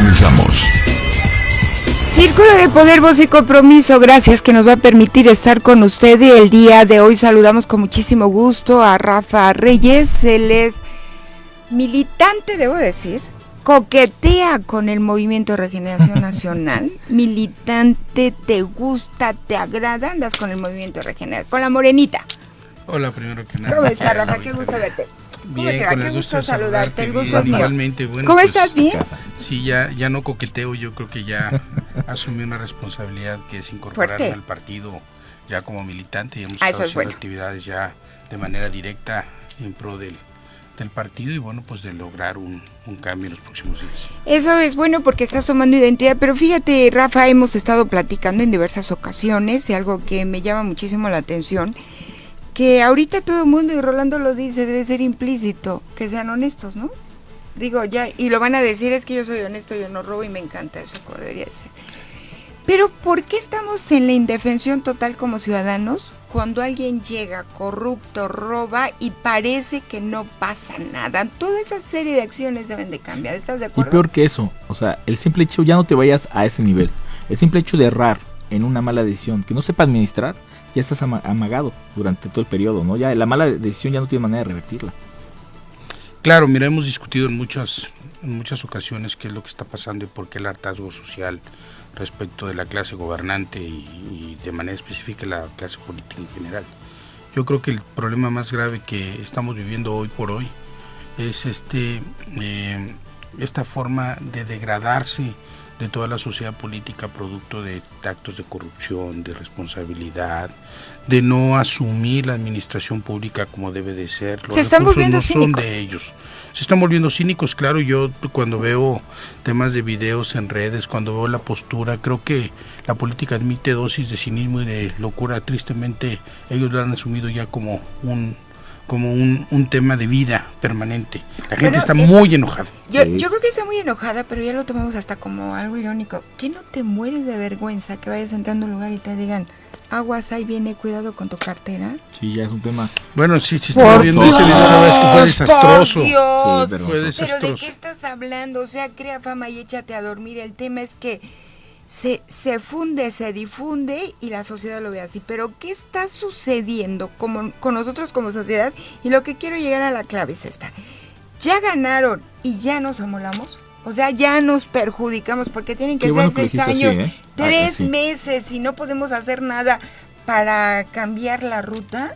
Regresamos. Círculo de Poder, Voz y Compromiso, gracias, que nos va a permitir estar con usted. Y el día de hoy saludamos con muchísimo gusto a Rafa Reyes. Él es militante, debo decir, coquetea con el Movimiento de Regeneración Nacional. Militante, te gusta, te agrada, andas con el Movimiento de Regeneración, con la morenita. Hola, primero que nada. ¿Cómo estás, Rafa? Qué gusto verte. Bien, con el gusto de saludarte. El gusto es mío. Igualmente, bueno. ¿Cómo estás? ¿Bien? Sí, ya no coqueteo, yo creo que ya asumí una responsabilidad que es incorporarme Fuerte al partido ya como militante y hemos eso estado es haciendo bueno. actividades ya de manera directa en pro del partido y bueno, pues de lograr un cambio en los próximos días. Eso es bueno porque estás tomando identidad, pero fíjate, Rafa, hemos estado platicando en diversas ocasiones y algo que me llama muchísimo la atención, que ahorita todo el mundo, y Rolando lo dice, debe ser implícito, que sean honestos, ¿no? Digo, ya, y lo van a decir, es que yo soy honesto, yo no robo y me encanta eso, como debería de ser. Pero ¿por qué estamos en la indefensión total como ciudadanos cuando alguien llega corrupto, roba y parece que no pasa nada? Toda esa serie de acciones deben de cambiar, ¿estás de acuerdo? Y peor que eso, o sea, el simple hecho, ya no te vayas a ese nivel, el simple hecho de errar en una mala decisión, que no sepa administrar, ya estás amagado durante todo el periodo, ¿no? Ya la mala decisión ya no tiene manera de revertirla. Claro, mira, hemos discutido en muchas ocasiones qué es lo que está pasando y por qué el hartazgo social respecto de la clase gobernante y de manera específica la clase política en general. Yo creo que el problema más grave que estamos viviendo hoy por hoy es esta forma de degradarse de toda la sociedad política producto de actos de corrupción, de responsabilidad, de no asumir la administración pública como debe de ser. Los recursos no son de ellos. Se están volviendo cínicos, claro. Yo cuando veo temas de videos en redes, cuando veo la postura, creo que la política admite dosis de cinismo y de locura. Tristemente ellos lo han asumido ya como un tema de vida permanente. La gente está muy enojada. Yo creo que está muy enojada, pero ya lo tomamos hasta como algo irónico. ¿Qué no te mueres de vergüenza que vayas entrando a un lugar y te digan, aguas, ahí viene, cuidado con tu cartera? Sí, ya es un tema. Bueno, sí, estaba viendo ese video una vez que fue desastroso. Dios, sí, fue desastroso. Pero ¿de qué estás hablando? O sea, crea fama y échate a dormir. El tema es que se funde, se difunde y la sociedad lo ve así. Pero ¿qué está sucediendo con nosotros como sociedad? Y lo que quiero llegar a la clave es esta. ¿Ya ganaron y ya nos amolamos? O sea, ya nos perjudicamos porque tienen que ser 6 años, 3 meses y no podemos hacer nada para cambiar la ruta.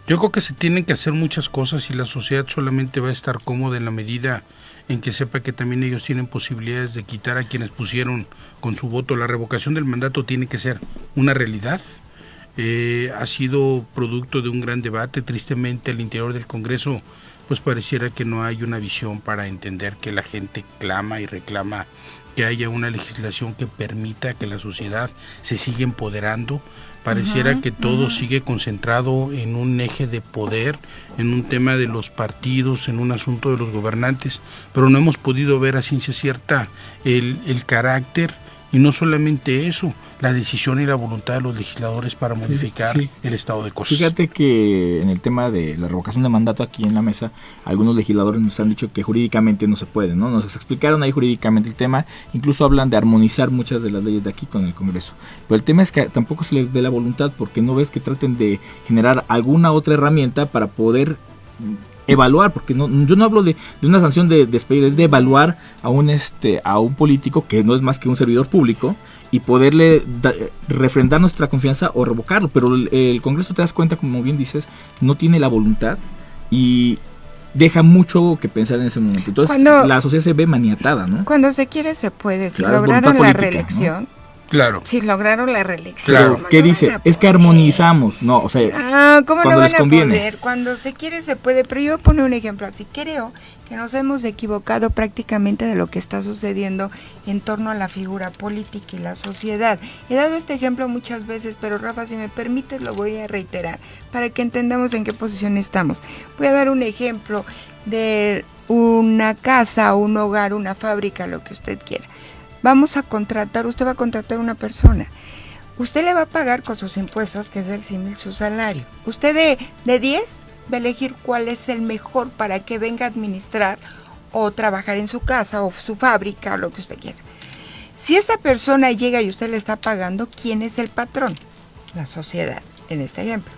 Yo creo que se tienen que hacer muchas cosas y la sociedad solamente va a estar cómoda en la medida en que sepa que también ellos tienen posibilidades de quitar a quienes pusieron con su voto. La revocación del mandato tiene que ser una realidad. Ha sido producto de un gran debate. Tristemente al interior del Congreso pues pareciera que no hay una visión para entender que la gente clama y reclama que haya una legislación que permita que la sociedad se siga empoderando. Pareciera que todo sigue concentrado en un eje de poder, en un tema de los partidos, en un asunto de los gobernantes, pero no hemos podido ver a ciencia cierta el carácter y no solamente eso, la decisión y la voluntad de los legisladores para modificar el estado de cosas. Fíjate que en el tema de la revocación de mandato aquí en la mesa, algunos legisladores nos han dicho que jurídicamente no se puede, ¿no? Nos explicaron ahí jurídicamente el tema, incluso hablan de armonizar muchas de las leyes de aquí con el Congreso. Pero el tema es que tampoco se les ve la voluntad, porque no ves que traten de generar alguna otra herramienta para poder evaluar, porque yo no hablo de una sanción de despedir, es de evaluar a un político que no es más que un servidor público y poderle refrendar nuestra confianza o revocarlo, pero el Congreso, te das cuenta, como bien dices, no tiene la voluntad y deja mucho que pensar en ese momento. Entonces la sociedad se ve maniatada, ¿no? Cuando se quiere se puede. Si claro, lograron la política, reelección, ¿no? Claro. Si lograron la reelección. Claro. ¿Qué dice? Es que armonizamos. No, o sea, ¿cómo cuando no van les conviene. A poder? Cuando se quiere se puede, pero yo voy a poner un ejemplo así. Creo que nos hemos equivocado prácticamente de lo que está sucediendo en torno a la figura política y la sociedad. He dado este ejemplo muchas veces, pero Rafa, si me permites, lo voy a reiterar para que entendamos en qué posición estamos. Voy a dar un ejemplo de una casa, un hogar, una fábrica, lo que usted quiera. Usted va a contratar una persona. Usted le va a pagar con sus impuestos, que es el símil, su salario. Usted de 10 va a elegir cuál es el mejor para que venga a administrar o trabajar en su casa o su fábrica o lo que usted quiera. Si esta persona llega y usted le está pagando, ¿quién es el patrón? La sociedad, en este ejemplo.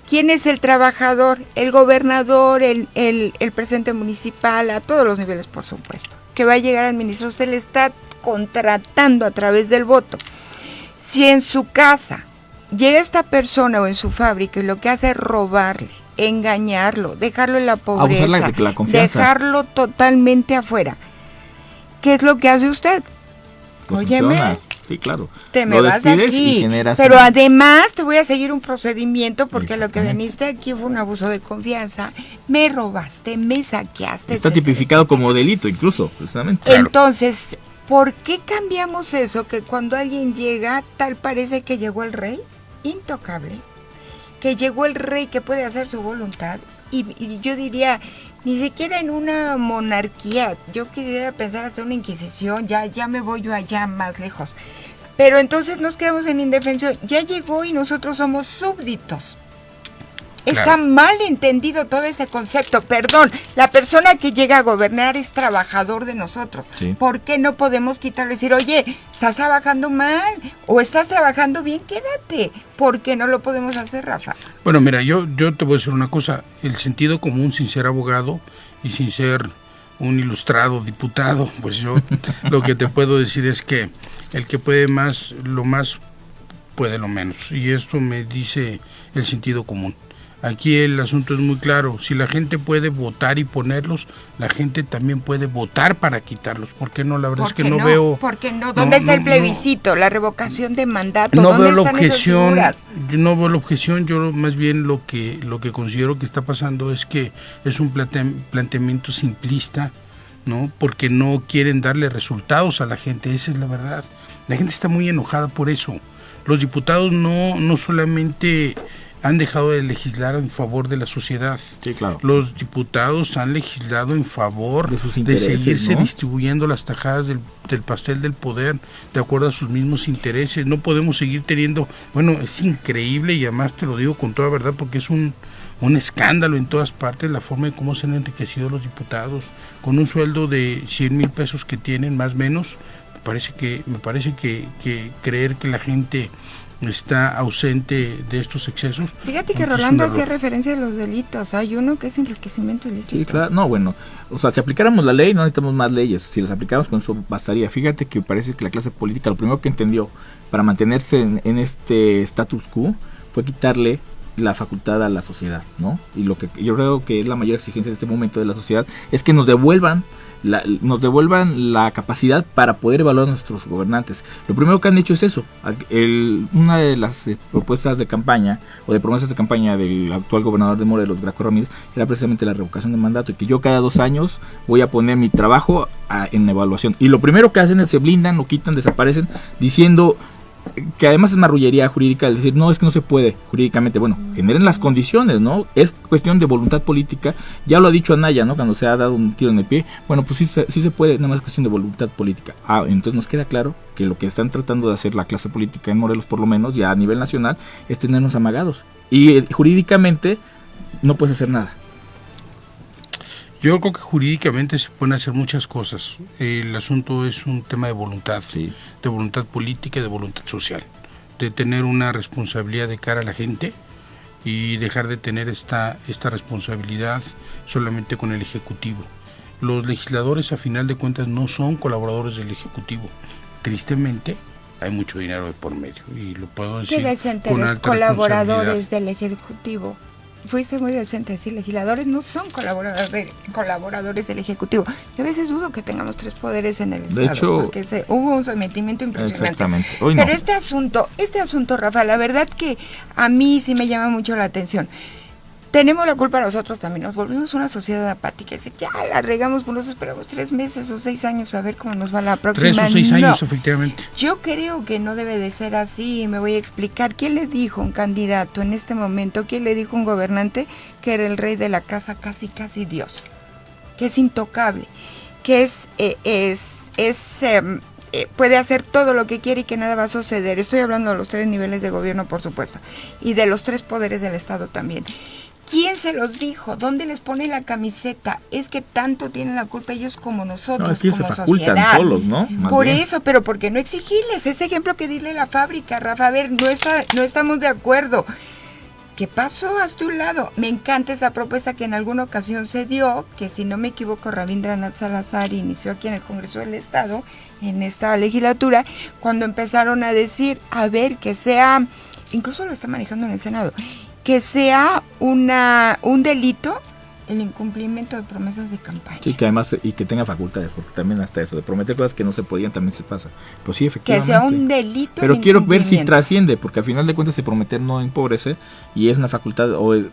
¿Quién es el trabajador? El gobernador, el presidente municipal, a todos los niveles, por supuesto, que va a llegar a administrar. Usted le está contratando a través del voto. Si en su casa llega esta persona o en su fábrica y lo que hace es robarle, engañarlo, dejarlo en la pobreza, la confianza, dejarlo totalmente afuera, ¿qué es lo que hace usted? Pues Óyeme, funcionas. Sí, claro. te me vas de aquí, generas pero además te voy a seguir un procedimiento porque lo que viniste aquí fue un abuso de confianza, me robaste, me saqueaste. Está tipificado como delito incluso, precisamente. Entonces, ¿por qué cambiamos eso? Que cuando alguien llega, tal parece que llegó el rey, intocable, que llegó el rey que puede hacer su voluntad, y yo diría, ni siquiera en una monarquía, yo quisiera pensar hasta una inquisición, ya me voy yo allá más lejos, pero entonces nos quedamos en indefensión, ya llegó y nosotros somos súbditos. Está Claro. mal entendido todo ese concepto. Perdón, la persona que llega a gobernar es trabajador de nosotros. Sí. ¿Por qué no podemos quitarle y decir, oye, estás trabajando mal o estás trabajando bien, quédate? ¿Por qué no lo podemos hacer, Rafa? Bueno, mira, yo te voy a decir una cosa. El sentido común, sin ser abogado y sin ser un ilustrado diputado, pues yo lo que te puedo decir es que el que puede más, lo más, puede lo menos. Y esto me dice el sentido común. Aquí el asunto es muy claro. Si la gente puede votar y ponerlos, la gente también puede votar para quitarlos. ¿Por qué no? La verdad es que no veo... ¿Por qué no? ¿Dónde está el plebiscito? La revocación de mandato. No ¿Dónde veo la están esas objeción, figuras? yo no veo la objeción, yo más bien lo que considero que está pasando es que es un planteamiento simplista, ¿no? Porque no quieren darle resultados a la gente, esa es la verdad. La gente está muy enojada por eso. Los diputados no solamente han dejado de legislar en favor de la sociedad. Sí, claro. Los diputados han legislado en favor De sus de intereses, seguirse ¿no? distribuyendo las tajadas del pastel del poder de acuerdo a sus mismos intereses. No podemos seguir teniendo, bueno, es increíble y además te lo digo con toda verdad porque es un escándalo en todas partes la forma en cómo se han enriquecido los diputados con un sueldo de 100,000 pesos que tienen, más o menos. Me parece que creer que la gente está ausente de estos excesos. Fíjate que es un Rolando error. hacía referencia a los delitos. Hay uno que es enriquecimiento ilícito. Sí, claro. No, bueno, o sea, si aplicáramos la ley no necesitamos más leyes. Si las aplicáramos con eso bastaría. Fíjate que parece que la clase política lo primero que entendió para mantenerse en este status quo fue quitarle la facultad a la sociedad, ¿no? Y lo que yo creo que es la mayor exigencia en este momento de la sociedad es que nos devuelvan la capacidad para poder evaluar a nuestros gobernantes. Lo primero que han hecho es eso. Una de las propuestas de campaña o de promesas de campaña del actual gobernador de Morelos, Graco Ramírez, era precisamente la revocación de mandato y que yo cada 2 años voy a poner mi trabajo en evaluación. Y lo primero que hacen es se blindan, lo quitan, desaparecen, diciendo que además es marrullería jurídica el decir, no, es que no se puede jurídicamente. Bueno, generen las condiciones, ¿no? Es cuestión de voluntad política. Ya lo ha dicho Anaya, ¿no? Cuando se ha dado un tiro en el pie. Bueno, pues sí se puede, nada más es cuestión de voluntad política. Entonces nos queda claro que lo que están tratando de hacer la clase política en Morelos, por lo menos, ya a nivel nacional, es tenernos amagados. Y jurídicamente no puedes hacer nada. Yo creo que jurídicamente se pueden hacer muchas cosas. El asunto es un tema de voluntad, Sí. de voluntad política y de voluntad social, de tener una responsabilidad de cara a la gente y dejar de tener esta responsabilidad solamente con el Ejecutivo. Los legisladores, a final de cuentas, no son colaboradores del Ejecutivo. Tristemente, hay mucho dinero de por medio y lo puedo decir Qué decente con los alta colaboradores responsabilidad. del Ejecutivo. Fuiste muy decente decir, legisladores no son colaboradores del Ejecutivo. Yo a veces dudo que tengamos 3 poderes en el Estado, hecho, porque hubo un sometimiento impresionante. Exactamente. Hoy no. Pero este asunto, Rafa, la verdad que a mí sí me llama mucho la atención. Tenemos la culpa nosotros también, nos volvimos una sociedad apática. Es decir, ya la regamos, pues nos esperamos 3 meses o 6 años a ver cómo nos va la próxima. 3 o 6 años, No. efectivamente. Yo creo que no debe de ser así, me voy a explicar. ¿Quién le dijo a un candidato en este momento, quién le dijo a un gobernante que era el rey de la casa, casi Dios? Que es intocable, que puede hacer todo lo que quiere y que nada va a suceder. Estoy hablando de los 3 niveles de gobierno, por supuesto, y de los 3 poderes del Estado también. ¿Quién se los dijo? ¿Dónde les pone la camiseta? Es que tanto tienen la culpa ellos como nosotros, No, es que ellos como se facultan sociedad. solos, ¿no? Más Por bien. eso, pero ¿por qué no exigirles? Ese ejemplo que dile la fábrica, Rafa, a ver, no estamos de acuerdo. ¿Qué pasó? Hazte un lado. Me encanta esa propuesta que en alguna ocasión se dio, que si no me equivoco, Rabindranath Salazar inició aquí en el Congreso del Estado, en esta legislatura, cuando empezaron a decir, a ver, que sea, incluso lo está manejando en el Senado, que sea un delito el incumplimiento de promesas de campaña. Sí, que además, y que tenga facultades, porque también hasta eso, de prometer cosas que no se podían también se pasa. Pues sí, Que efectivamente. sea un delito. Pero el quiero ver si incumplimiento. trasciende, porque al final de cuentas el prometer no empobrece y es una facultad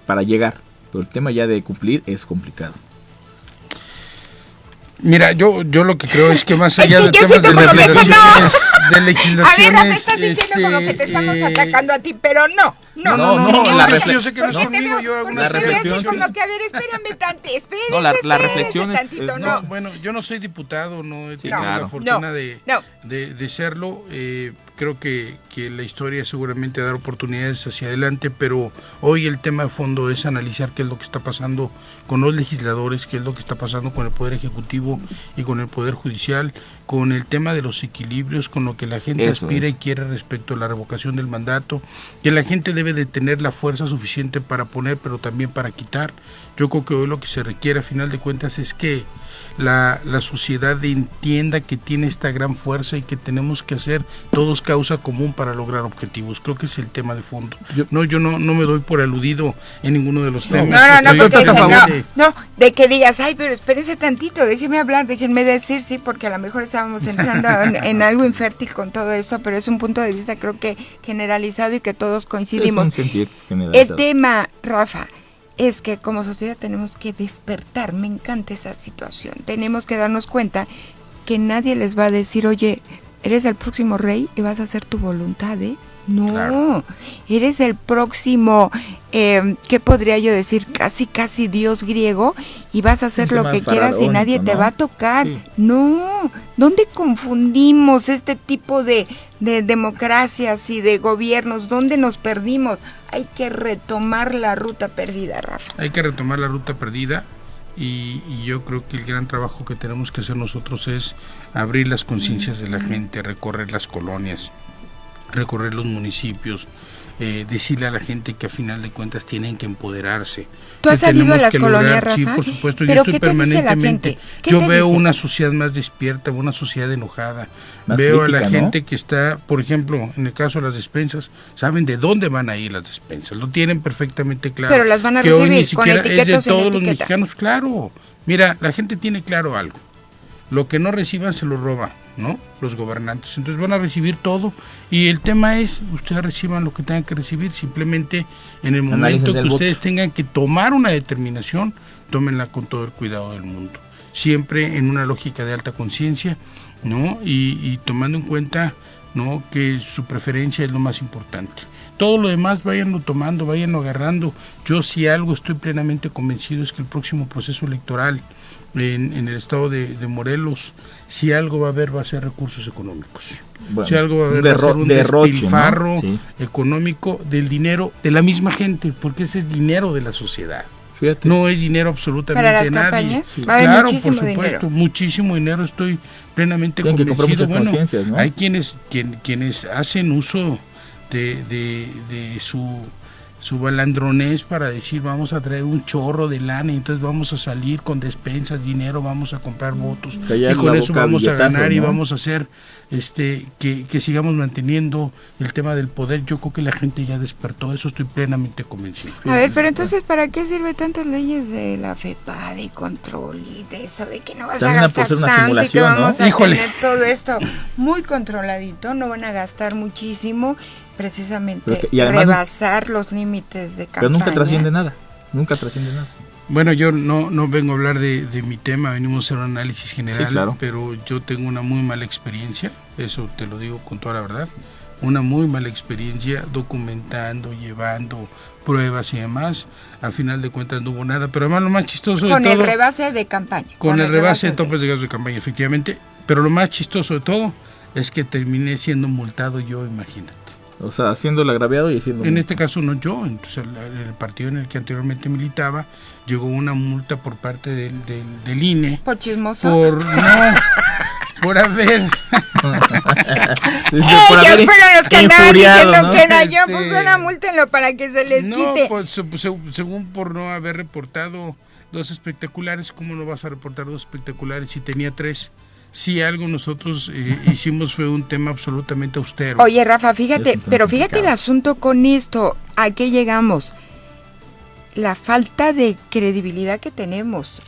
para llegar. Pero el tema ya de cumplir es complicado. Mira, yo lo que creo es que más allá Es de que yo temas de siento como que legislaciones, de A ver, legislaciones, Rafa, estás sintiendo como que te estamos atacando a ti, pero no. yo sé que no es Porque te conmigo, veo- yo hago porque una te veo así reflexión. como que, a ver, espérame tantito, espérense, No, la espérense reflexión es- tantito, No, bueno, yo no soy diputado, no he tenido claro. la fortuna No. de serlo. Creo que la historia seguramente dará oportunidades hacia adelante, pero hoy el tema de fondo es analizar qué es lo que está pasando con los legisladores, qué es lo que está pasando con el Poder Ejecutivo y con el Poder Judicial, con el tema de los equilibrios, con lo que la gente Eso aspira es. y quiere respecto a la revocación del mandato, que la gente debe de tener la fuerza suficiente para poner, pero también para quitar. Yo creo que hoy lo que se requiere a final de cuentas es que la sociedad entienda que tiene esta gran fuerza y que tenemos que hacer todos causa común para lograr objetivos. Creo que es el tema de fondo. Yo no me doy por aludido en ninguno de los temas. No, Estoy porque totalmente- de que digas, ay, pero espérense tantito, déjenme hablar, déjenme decir, sí, porque a lo mejor estábamos entrando en algo infértil con todo esto, pero es un punto de vista creo que generalizado y que todos coincidimos. Es un sentir generalizado. El tema, Rafa, es que como sociedad tenemos que despertar, me encanta esa situación, tenemos que darnos cuenta que nadie les va a decir, oye, eres el próximo rey y vas a hacer tu voluntad, ¿eh? No, Claro. Eres el próximo, ¿qué podría yo decir? Casi Dios griego y vas a hacer Un lo tema que quieras y nadie faraónico, te ¿no? va a tocar. Sí. No, ¿dónde confundimos este tipo de democracias y de gobiernos? ¿Dónde nos perdimos? Hay que retomar la ruta perdida, Rafa. Hay que retomar la ruta perdida y yo creo que el gran trabajo que tenemos que hacer nosotros es abrir las conciencias de la gente, recorrer las colonias, recorrer los municipios, decirle a la gente que a final de cuentas tienen que empoderarse. ¿Tú has que salido tenemos a las que colonias, lograr, sí, Rafa? por supuesto, yo ¿Pero estoy qué te dice la permanentemente. gente? ¿Qué Yo te veo dice? una sociedad más despierta, una sociedad enojada. Más Veo a la crítica, ¿no? gente que está, por ejemplo, en el caso de las despensas, saben de dónde van a ir las despensas, lo tienen perfectamente claro. Pero las van a que hoy recibir ni con siquiera es etiqueta de o sin todos los etiqueta. mexicanos, claro. Mira, la gente tiene claro algo. Lo que no reciban se lo roba, ¿no? Los gobernantes. Entonces van a recibir todo y el tema es, ustedes reciban lo que tengan que recibir, simplemente en el momento Analicen que el ustedes voto. tengan que tomar una determinación, tómenla con todo el cuidado del mundo. Siempre en una lógica de alta conciencia, ¿no? Y tomando en cuenta, ¿no?, que su preferencia es lo más importante. Todo lo demás váyanlo tomando, váyanlo agarrando. Yo si algo estoy plenamente convencido es que el próximo proceso electoral en el estado de Morelos, si algo va a haber, va a ser recursos económicos. Bueno, Si algo va a haber, un va a ser un derroche, ¿no? despilfarro Sí. económico del dinero de la misma gente, porque ese es dinero de la sociedad. Fíjate. No es dinero absolutamente ¿Para las de nadie. campañas? Sí. Va a haber Claro, muchísimo por supuesto, dinero. muchísimo dinero, estoy plenamente Tienen que comprar convencido. muchas Bueno, conciencias, ¿no? hay quienes hacen uso de su balandronés para decir vamos a traer un chorro de lana y entonces vamos a salir con despensas, dinero, vamos a comprar votos Callar y con la eso boca a vamos a billetazos, ganar y ¿no? vamos a hacer que sigamos manteniendo el tema del poder. Yo creo que la gente ya despertó, eso estoy plenamente convencido. A ver, pero entonces, ¿para qué sirve tantas leyes de la FEPA, de control y de eso, de que no vas También a por gastar ser una tanto y que simulación, ¿no? vamos a Híjole. tener todo esto muy controladito, no van a gastar muchísimo, precisamente Pero y además rebasar los límites de campaña? Pero nunca trasciende nada. Nunca trasciende nada. Bueno, yo no vengo a hablar de mi tema, venimos a hacer un análisis general, Sí, claro. pero yo tengo una muy mala experiencia, eso te lo digo con toda la verdad, una muy mala experiencia documentando, llevando pruebas y demás. Al final de cuentas no hubo nada, pero además lo más chistoso Con de el todo, rebase de campaña. con el rebase de topes de gastos de campaña, efectivamente, pero lo más chistoso de todo es que terminé siendo multado yo, imagínate. O sea, haciendo el agraviado y haciendo... En este caso no yo, entonces el partido en el que anteriormente militaba, llegó una multa por parte del INE. ¿Por chismoso? Por haber... Ellos fueron los que andaban diciendo, ¿no?, que era yo, pues una multenlo para que se les quite. Pues, según por no haber reportado 2 espectaculares, ¿cómo no vas a reportar 2 espectaculares si tenía 3? Si algo nosotros hicimos fue un tema absolutamente austero. Oye, Rafa, fíjate el asunto con esto, ¿a qué llegamos? La falta de credibilidad que tenemos.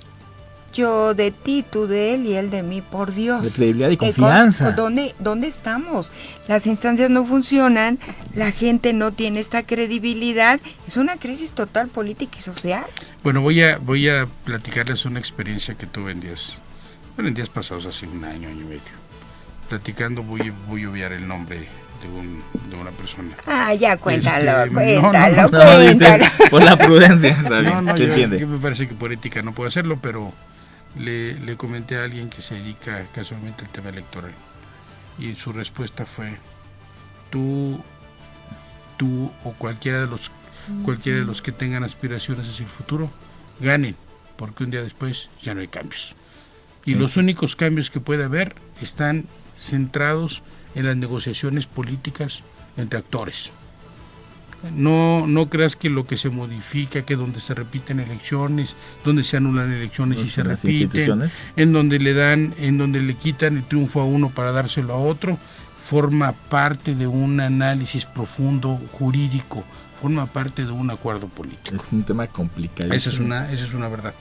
Yo de ti, tú de él y él de mí, por Dios. De credibilidad y confianza. ¿Dónde estamos? Las instancias no funcionan, la gente no tiene esta credibilidad. Es una crisis total política y social. Bueno, voy a platicarles una experiencia que tuve en días pasados, hace un año y medio. Platicando, voy a obviar el nombre de una persona. Ah, ya cuéntalo. Por la prudencia, ¿sabes? ¿Se entiende? Me parece que por ética no puedo hacerlo, pero le comenté a alguien que se dedica casualmente al tema electoral. Y su respuesta fue: tú o cualquiera de los que tengan aspiraciones hacia el futuro, ganen, porque un día después ya no hay cambios. Y los únicos cambios que puede haber están centrados en las negociaciones políticas entre actores. No creas que lo que se modifica, que donde se repiten elecciones, donde se anulan elecciones y se repiten, en donde le quitan el triunfo a uno para dárselo a otro, forma parte de un análisis profundo jurídico, forma parte de un acuerdo político. Es un tema complicado. Esa es una verdad.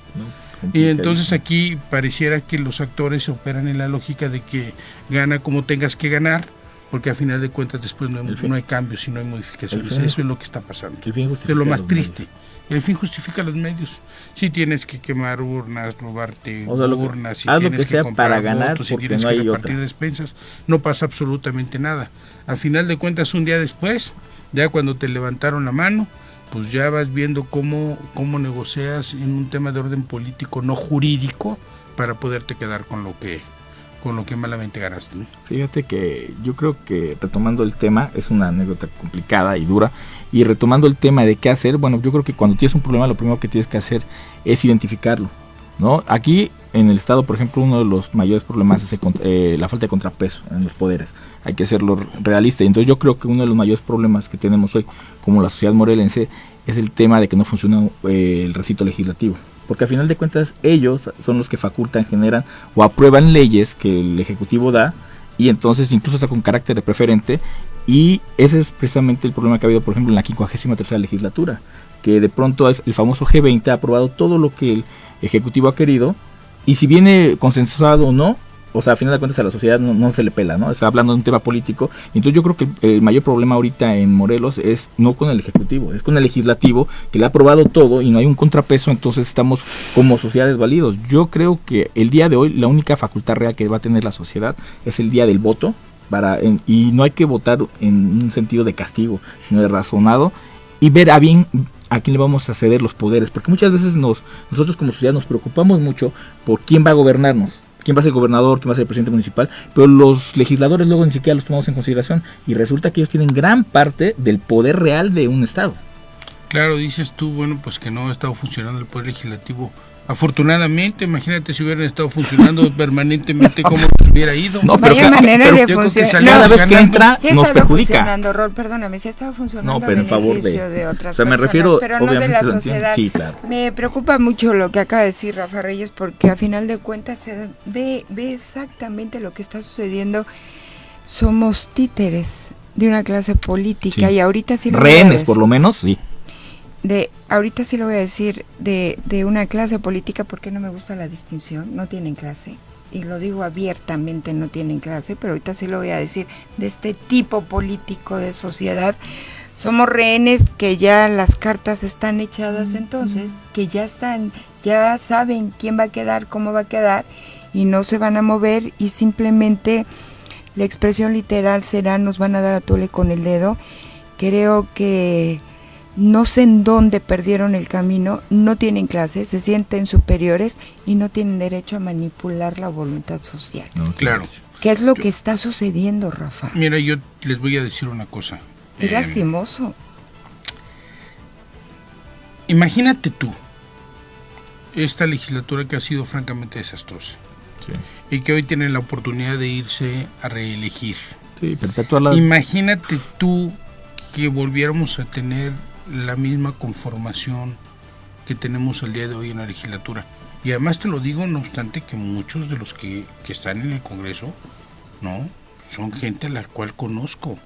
Y entonces aquí pareciera que los actores operan en la lógica de que gana como tengas que ganar, porque a final de cuentas después no hay cambios y no hay modificaciones. Eso es lo que está pasando. Es lo más triste. El fin justifica los medios. Si tienes que quemar urnas, robarte urnas, si tienes que comprar para ganar, votos, si tienes que repartir despensas, no pasa absolutamente nada. A final de cuentas, un día después, ya cuando te levantaron la mano, pues ya vas viendo cómo negocias en un tema de orden político, no jurídico, para poderte quedar con lo que malamente ganaste, ¿no? Fíjate que yo creo que, retomando el tema, es una anécdota complicada y dura, y retomando el tema de qué hacer, bueno, yo creo que cuando tienes un problema, lo primero que tienes que hacer es identificarlo, ¿no? Aquí en el Estado, por ejemplo, uno de los mayores problemas es la falta de contrapeso en los poderes. Hay que serlo realista. Y entonces yo creo que uno de los mayores problemas que tenemos hoy como la sociedad morelense es el tema de que no funciona el recinto legislativo. Porque a final de cuentas ellos son los que facultan, generan o aprueban leyes que el Ejecutivo da, y entonces incluso está con carácter de preferente, y ese es precisamente el problema que ha habido, por ejemplo, en la 53ª legislatura, que de pronto es el famoso G20 ha aprobado todo lo que el Ejecutivo ha querido, y si viene consensuado o no, o sea, a final de cuentas a la sociedad no se le pela, ¿no? Está hablando de un tema político. Y entonces yo creo que el mayor problema ahorita en Morelos es no con el Ejecutivo, es con el Legislativo, que le ha aprobado todo y no hay un contrapeso, entonces estamos como sociedad desvalidos. Yo creo que el día de hoy la única facultad real que va a tener la sociedad es el día del voto, y no hay que votar en un sentido de castigo, sino de razonado, y ver a quién le vamos a ceder los poderes, porque muchas veces nosotros como sociedad nos preocupamos mucho por quién va a gobernarnos, quién va a ser el gobernador, quién va a ser el presidente municipal, pero los legisladores luego ni siquiera los tomamos en consideración, y resulta que ellos tienen gran parte del poder real de un estado. Claro, dices tú, bueno, pues que no ha estado funcionando el poder legislativo. Afortunadamente, imagínate si hubieran estado funcionando permanentemente, cómo nos hubiera ido. No, pero de funcionar. Cada vez que entra sí nos perjudica. Perdóname, sí ha estado funcionando, no, pero en favor de otras o sea, personas, me refiero, pero no de la sociedad. Sí, claro. Me preocupa mucho lo que acaba de decir Rafa Reyes, porque a final de cuentas se ve exactamente lo que está sucediendo. Somos títeres de una clase política, y ahorita sí lo rehenes, por lo menos, sí. Ahorita sí lo voy a decir de una clase política, porque no me gusta la distinción, no tienen clase, y lo digo abiertamente, no tienen clase, pero ahorita sí lo voy a decir, de este tipo político de sociedad. Somos rehenes que ya las cartas están echadas, entonces, que ya saben quién va a quedar, cómo va a quedar, y no se van a mover, y simplemente la expresión literal será: nos van a dar a tole con el dedo. Creo que no sé en dónde perdieron el camino, no tienen clases, se sienten superiores y no tienen derecho a manipular la voluntad social. No, claro. ¿Qué es lo que está sucediendo, Rafa? Mira, yo les voy a decir una cosa. Es lastimoso. Imagínate tú, esta legislatura que ha sido francamente desastrosa. Sí. Y que hoy tienen la oportunidad de irse a reelegir. Sí, perpetuarla. Imagínate tú que volviéramos a tener la misma conformación que tenemos el día de hoy en la legislatura. Y además te lo digo, no obstante, que muchos de los que están en el Congreso, no, son gente a la cual conozco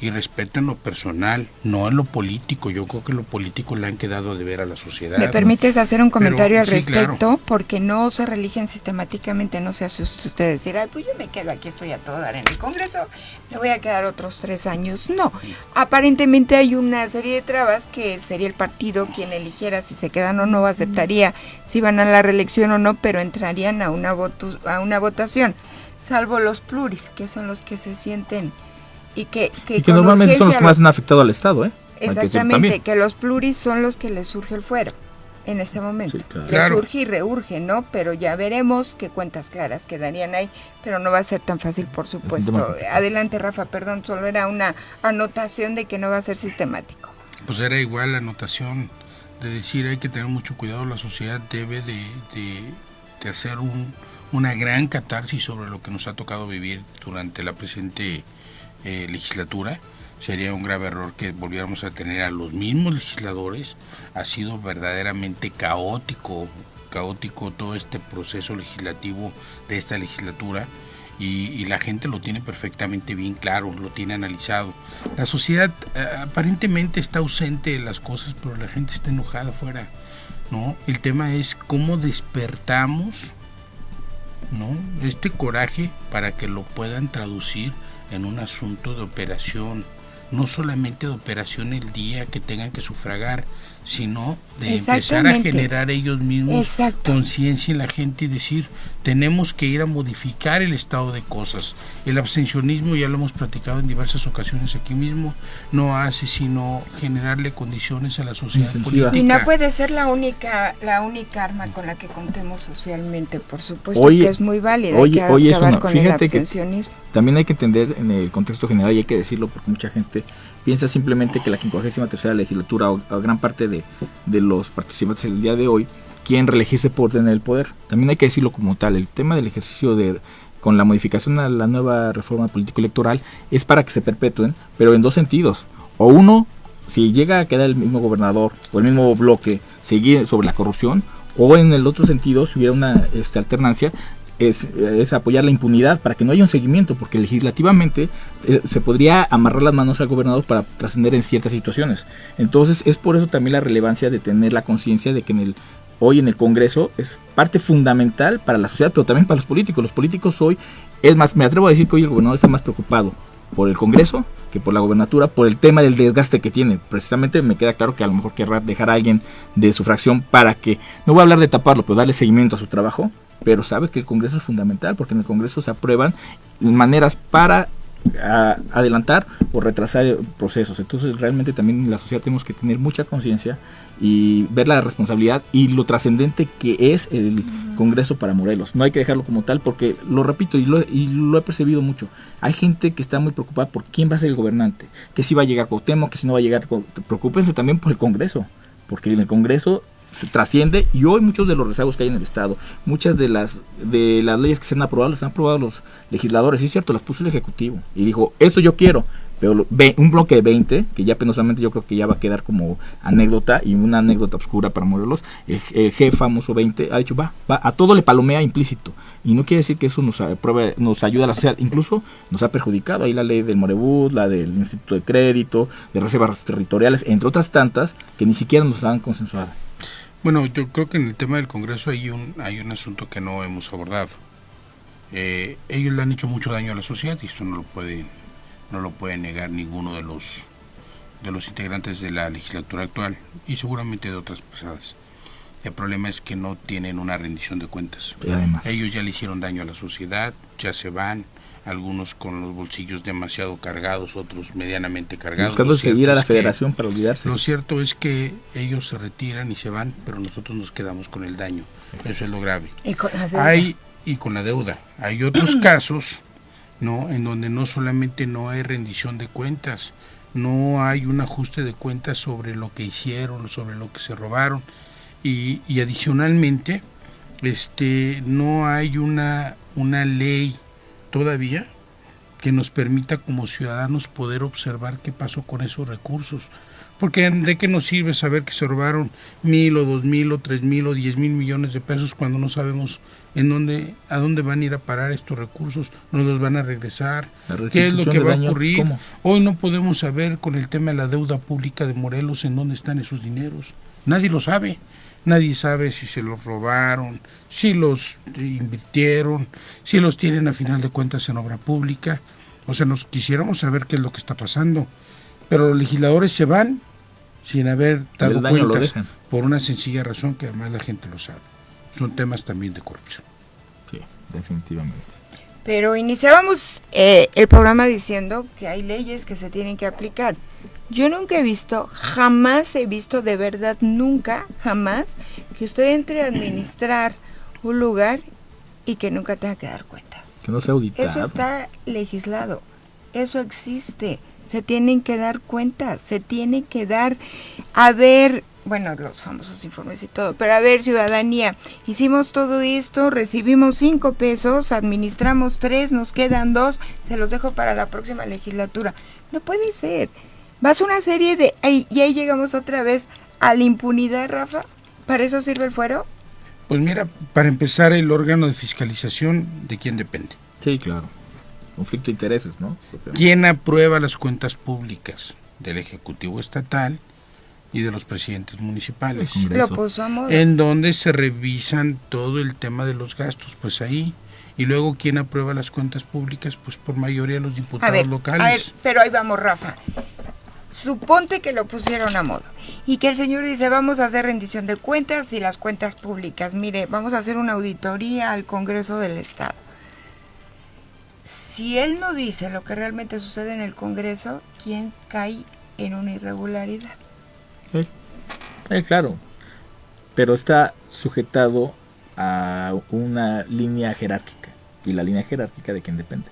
y respeto en lo personal, no en lo político. Yo creo que en lo político le han quedado de ver a la sociedad. ¿Me permites hacer un comentario Pero, al sí, respecto? claro. Porque no se religen sistemáticamente, no se asuste usted de decir, ay, pues yo me quedo aquí, estoy a todo dar en el Congreso, me voy a quedar otros 3 años. No, aparentemente hay una serie de trabas que sería el partido quien eligiera si se quedan o no, aceptaría si van a la reelección o no, pero entrarían a una votación, salvo los pluris, que son los que se sienten y que normalmente son los que más han afectado al Estado, ¿eh? Exactamente, que los pluris son los que les surge el fuero en este momento. Sí, claro. Les Claro. surge y reurge, ¿no? Pero ya veremos qué cuentas claras quedarían ahí, pero no va a ser tan fácil, por supuesto. Definitivamente. Adelante, Rafa, perdón, solo era una anotación de que no va a ser sistemático. Pues era igual la anotación de decir hay que tener mucho cuidado, la sociedad debe de hacer una gran catarsis sobre lo que nos ha tocado vivir durante la presente legislatura. Sería un grave error que volviéramos a tener a los mismos legisladores. Ha sido verdaderamente caótico todo este proceso legislativo de esta legislatura y la gente lo tiene perfectamente bien claro, lo tiene analizado. La sociedad aparentemente está ausente de las cosas, pero la gente está enojada afuera, ¿no? El tema es cómo despertamos, ¿no?, este coraje para que lo puedan traducir en un asunto de operación, no solamente de operación el día que tengan que sufragar, sino de empezar a generar ellos mismos conciencia en la gente y decir, tenemos que ir a modificar el estado de cosas. El abstencionismo, ya lo hemos platicado en diversas ocasiones aquí mismo, no hace sino generarle condiciones a la sociedad política. Y no puede ser la única arma con la que contemos socialmente, por supuesto que es muy válida, hay que acabar con el abstencionismo. También hay que entender en el contexto general, y hay que decirlo porque mucha gente piensa simplemente que la 53ª legislatura o gran parte de los participantes el día de hoy quieren reelegirse por tener el poder. También hay que decirlo como tal, el tema del ejercicio con la modificación a la nueva reforma político-electoral es para que se perpetúen, pero en dos sentidos. O uno, si llega a quedar el mismo gobernador o el mismo bloque, seguir sobre la corrupción, o en el otro sentido, si hubiera una alternancia, es apoyar la impunidad para que no haya un seguimiento, porque legislativamente se podría amarrar las manos al gobernador para trascender en ciertas situaciones. Entonces es por eso también la relevancia de tener la conciencia de que hoy en el Congreso es parte fundamental para la sociedad, pero también para los políticos. Los políticos hoy, es más, me atrevo a decir que hoy el gobernador está más preocupado por el Congreso que por la gobernatura, por el tema del desgaste que tiene. Precisamente me queda claro que a lo mejor querrá dejar a alguien de su fracción para que, no voy a hablar de taparlo, pero darle seguimiento a su trabajo, pero sabe que el Congreso es fundamental, porque en el Congreso se aprueban maneras para adelantar o retrasar procesos. Entonces realmente también en la sociedad tenemos que tener mucha conciencia y ver la responsabilidad y lo trascendente que es el Congreso para Morelos. No hay que dejarlo como tal, porque lo repito y lo he percibido mucho. Hay gente que está muy preocupada por quién va a ser el gobernante, que si va a llegar Cuauhtémoc, que si no va a llegar. Preocúpense también por el Congreso, porque en el Congreso se trasciende, y hoy muchos de los rezagos que hay en el Estado, muchas de las leyes que se han aprobado, las han aprobado los legisladores, sí es cierto, las puso el Ejecutivo, y dijo, esto yo quiero, pero un bloque de 20, que ya penosamente yo creo que ya va a quedar como anécdota, y una anécdota oscura para Morelos, el jefe famoso 20 ha dicho, va, a todo le palomea implícito, y no quiere decir que eso nos ayuda a la sociedad, incluso nos ha perjudicado, ahí la ley del Morebud, la del Instituto de Crédito, de reservas territoriales, entre otras tantas, que ni siquiera nos han consensuado. Bueno, yo creo que en el tema del Congreso hay un asunto que no hemos abordado. Ellos le han hecho mucho daño a la sociedad, y esto no lo puede negar ninguno de los integrantes de la legislatura actual, y seguramente de otras pasadas. El problema es que no tienen una rendición de cuentas. Además, ellos ya le hicieron daño a la sociedad, ya se van, algunos con los bolsillos demasiado cargados, otros medianamente cargados. Buscando seguir a la federación para olvidarse. Lo cierto es que ellos se retiran y se van, pero nosotros nos quedamos con el daño. Eso es lo grave. Y con la deuda. Con la deuda. Hay otros casos, ¿no?, en donde no solamente no hay rendición de cuentas, no hay un ajuste de cuentas sobre lo que hicieron, sobre lo que se robaron, y adicionalmente no hay una ley todavía que nos permita como ciudadanos poder observar qué pasó con esos recursos. Porque ¿de qué nos sirve saber que se robaron 1,000 o 2,000 o 3,000 o 10,000 millones de pesos cuando no sabemos a dónde van a ir a parar estos recursos? ¿Nos los van a regresar? ¿Qué es lo que va a ocurrir? ¿Cómo? Hoy no podemos saber con el tema de la deuda pública de Morelos en dónde están esos dineros. Nadie lo sabe. Nadie sabe si se los robaron, si los invirtieron, si los tienen a final de cuentas en obra pública. O sea, nos quisiéramos saber qué es lo que está pasando. Pero los legisladores se van sin haber dado cuentas por una sencilla razón que además la gente lo sabe. Son temas también de corrupción. Sí, definitivamente. Pero iniciábamos el programa diciendo que hay leyes que se tienen que aplicar. Yo nunca he visto, jamás he visto, de verdad nunca, jamás, que usted entre a administrar un lugar y que nunca tenga que dar cuentas. Que no sea auditado. Eso está legislado, eso existe. Se tienen que dar cuentas, se tiene que dar, a ver, bueno, los famosos informes y todo, pero a ver, ciudadanía, hicimos todo esto, recibimos 5 pesos, administramos 3, nos quedan 2, se los dejo para la próxima legislatura. No puede ser. Vas a una serie de... y ahí llegamos otra vez a la impunidad, Rafa. ¿Para eso sirve el fuero? Pues mira, para empezar, el órgano de fiscalización, ¿de quién depende? Sí, claro. Conflicto de intereses, ¿no? ¿Quién aprueba las cuentas públicas? Del Ejecutivo Estatal y de los presidentes municipales. Lo puso a modo. En donde se revisan todo el tema de los gastos, ahí. Y luego, ¿quién aprueba las cuentas públicas? Pues por mayoría los diputados locales. A ver, pero ahí vamos, Rafa. Suponte que lo pusieron a modo y que el señor dice, vamos a hacer rendición de cuentas y las cuentas públicas. Mire, vamos a hacer una auditoría al Congreso del Estado. Si él no dice lo que realmente sucede en el Congreso, ¿quién cae en una irregularidad? Claro, pero está sujetado a una línea jerárquica. ¿Y la línea jerárquica de quién depende?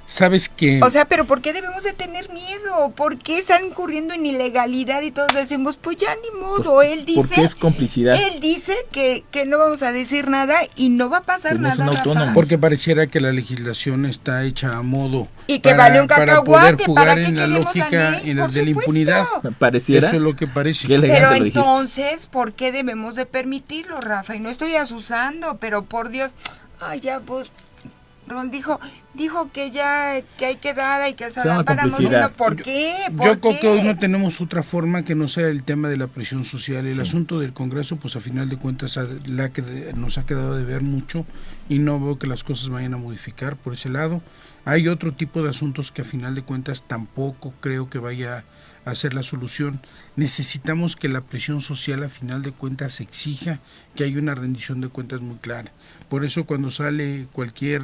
¿Sabes qué? O sea, pero ¿por qué debemos de tener miedo? ¿Por qué están incurriendo en ilegalidad y todos decimos, pues ya ni modo? Pues, él dice... porque es complicidad. Él dice que no vamos a decir nada y no va a pasar Pues no nada, son Rafa. autónomos. Porque pareciera que la legislación está hecha a modo y que vale un para cacahuate, poder jugar ¿para qué en la queremos lógica la ley? y en el Por de la supuesto. impunidad. Pareciera. Eso es lo que parece. Qué elegante Pero lo dijiste. entonces, ¿por qué debemos de permitirlo, Rafa? Y no estoy asusando, pero por Dios, ya pues... Ron dijo que ya que hay que dar, hay que hacer paramos uno. ¿Por qué? Yo creo que hoy no tenemos otra forma que no sea el tema de la presión social. El asunto del Congreso, pues a final de cuentas nos ha quedado de ver mucho y no veo que las cosas vayan a modificar por ese lado. Hay otro tipo de asuntos que a final de cuentas tampoco creo que vaya a ser la solución. Necesitamos que la presión social a final de cuentas exija que haya una rendición de cuentas muy clara. Por eso cuando sale cualquier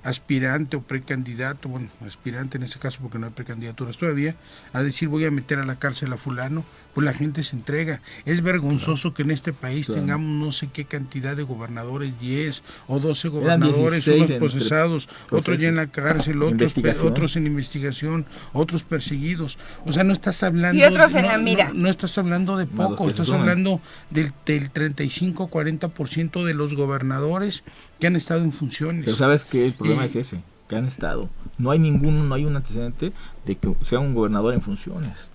aspirante o precandidato, bueno, aspirante en este caso porque no hay precandidaturas todavía, a decir voy a meter a la cárcel a fulano, pues la gente se entrega. Es vergonzoso que en este país tengamos no sé qué cantidad de gobernadores, 10 o 12 gobernadores, unos procesados, otros ya en la cárcel, otros en investigación, otros perseguidos. O sea, no estás hablando... Y otros en la mira. No estás hablando de poco, estás hablando del 35-40% de los gobernadores que han estado en funciones. Pero ¿sabes qué? El problema es ese, que han estado. No hay un antecedente de que sea un gobernador en funciones.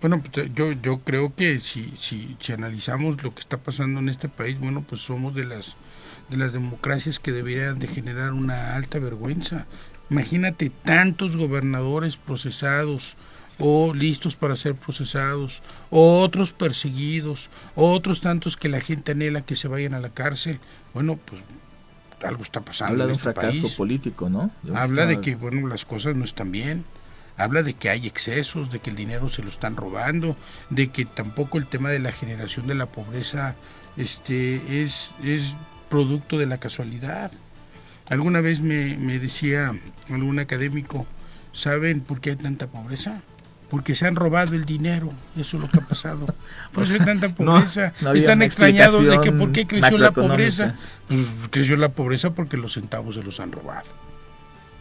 Bueno, pues yo creo que si analizamos lo que está pasando en este país, bueno, pues somos de las democracias que deberían de generar una alta vergüenza. Imagínate tantos gobernadores procesados o listos para ser procesados, o otros perseguidos, o otros tantos que la gente anhela que se vayan a la cárcel. Bueno, pues algo está pasando. Habla en de un este fracaso país. Político, ¿no? Habla de que, bueno, las cosas no están bien. Habla de que hay excesos, de que el dinero se lo están robando, de que tampoco el tema de la generación de la pobreza es producto de la casualidad. Alguna vez me decía algún académico, ¿saben por qué hay tanta pobreza? Porque se han robado el dinero, eso es lo que ha pasado. Por eso hay tanta pobreza. No había Están una extrañados de que por qué creció la macroeconómica. pobreza. Pues creció la pobreza porque los centavos se los han robado.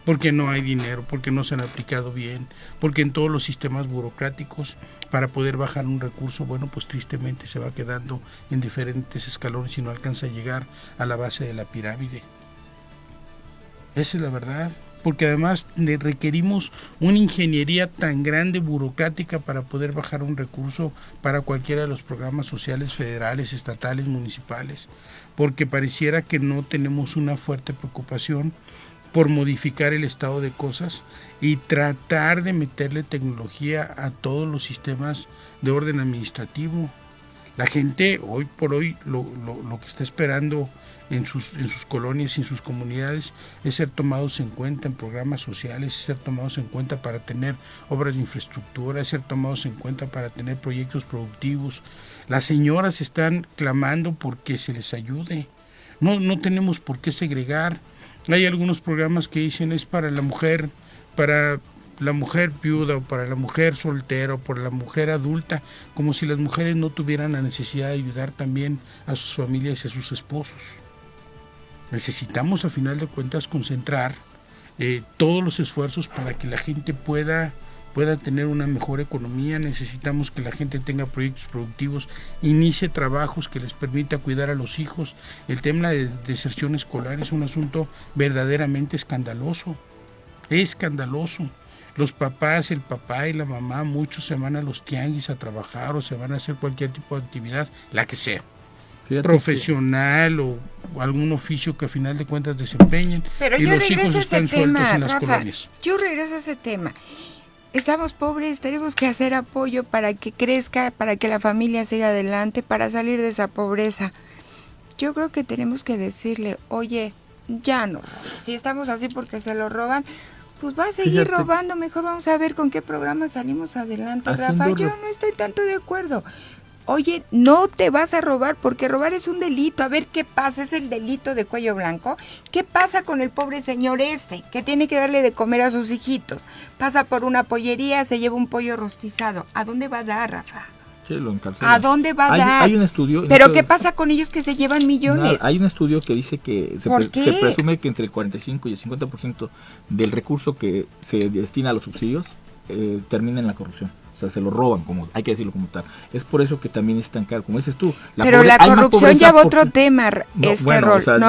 porque no hay dinero, porque no se han aplicado bien, porque en todos los sistemas burocráticos para poder bajar un recurso, bueno, pues tristemente se va quedando en diferentes escalones y no alcanza a llegar a la base de la pirámide. Esa es la verdad, porque además requerimos una ingeniería tan grande burocrática para poder bajar un recurso para cualquiera de los programas sociales federales, estatales, municipales, porque pareciera que no tenemos una fuerte preocupación por modificar el estado de cosas y tratar de meterle tecnología a todos los sistemas de orden administrativo. La gente hoy por hoy lo que está esperando en sus colonias y en sus comunidades es ser tomados en cuenta en programas sociales, es ser tomados en cuenta para tener obras de infraestructura, es ser tomados en cuenta para tener proyectos productivos. Las señoras están clamando porque se les ayude. No tenemos por qué segregar. Hay algunos programas que dicen es para la mujer viuda o para la mujer soltera o para la mujer adulta, como si las mujeres no tuvieran la necesidad de ayudar también a sus familias y a sus esposos. Necesitamos a final de cuentas concentrar todos los esfuerzos para que la gente pueda tener una mejor economía. Necesitamos que la gente tenga proyectos productivos, inicie trabajos que les permita cuidar a los hijos. El tema de deserción escolar es un asunto verdaderamente escandaloso. Es escandaloso. Los papás, el papá y la mamá, muchos se van a los tianguis a trabajar o se van a hacer cualquier tipo de actividad, la que sea. Fíjate, profesional o algún oficio que a final de cuentas desempeñen. Pero y los hijos están sueltos en las colonias. Yo regreso a ese tema. Estamos pobres, tenemos que hacer apoyo para que crezca, para que la familia siga adelante, para salir de esa pobreza. Yo creo que tenemos que decirle, oye, ya no, si estamos así porque se lo roban, pues va a seguir robando, mejor vamos a ver con qué programa salimos adelante, Rafa. Yo no estoy tanto de acuerdo. Oye, no te vas a robar porque robar es un delito. A ver qué pasa, es el delito de cuello blanco. ¿Qué pasa con el pobre señor que tiene que darle de comer a sus hijitos? Pasa por una pollería, se lleva un pollo rostizado. ¿A dónde va a dar, Rafa? Sí, lo encarcela. ¿A dónde va a dar? Hay un estudio. ¿Pero qué pasa con ellos que se llevan millones? Hay un estudio que dice que se presume que entre el 45 y el 50% del recurso que se destina a los subsidios termina en la corrupción. O sea, se lo roban, como hay que decirlo como tal. Es por eso que también es tan caro, como dices tú. Pero la corrupción lleva otro tema, Rol.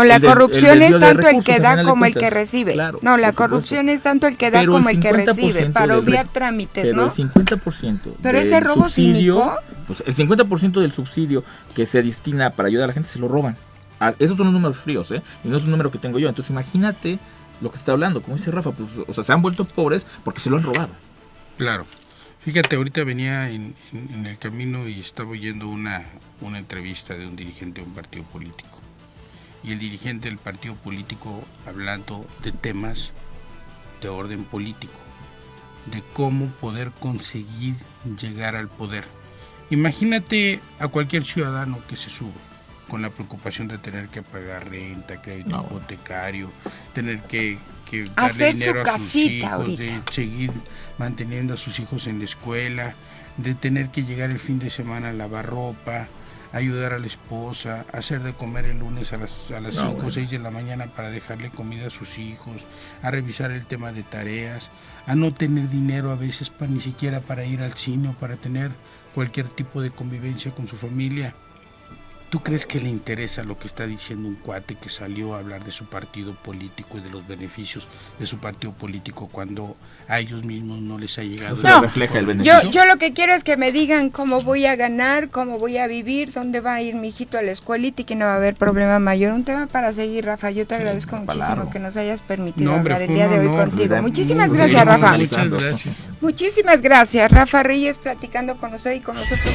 La corrupción es tanto el que da como el que recibe. Claro, no, la corrupción es tanto el que da como el que recibe, para obviar trámites, ¿no? Pero el 50% pero ese robo subsidio, cínico, pues el 50% del subsidio que se destina para ayudar a la gente se lo roban. Esos son los números fríos, y no es un número que tengo yo. Entonces imagínate lo que está hablando, como dice Rafa, pues, o sea, se han vuelto pobres porque se lo han robado. Claro. Fíjate, ahorita venía en el camino y estaba oyendo una entrevista de un dirigente de un partido político. Y el dirigente del partido político hablando de temas de orden político, de cómo poder conseguir llegar al poder. Imagínate a cualquier ciudadano que se sube con la preocupación de tener que pagar renta, crédito hipotecario, tener que darle dinero a sus hijos, ahorita, de seguir manteniendo a sus hijos en la escuela, de tener que llegar el fin de semana a lavar ropa, ayudar a la esposa, hacer de comer el lunes a las 5 o 6 de la mañana para dejarle comida a sus hijos, a revisar el tema de tareas, a no tener dinero a veces ni siquiera para ir al cine o para tener cualquier tipo de convivencia con su familia. ¿Tú crees que le interesa lo que está diciendo un cuate que salió a hablar de su partido político y de los beneficios de su partido político cuando a ellos mismos no les ha llegado? No, refleja el beneficio. Yo lo que quiero es que me digan cómo voy a ganar, cómo voy a vivir, dónde va a ir mi hijito a la escuelita y que no va a haber problema mayor. Un tema para seguir, Rafa. Yo te agradezco muchísimo que nos hayas permitido hablar el día de hoy contigo. Muchísimas gracias, Rafa. Muchas gracias. Muchísimas gracias, Rafa Reyes, platicando con usted y con nosotros.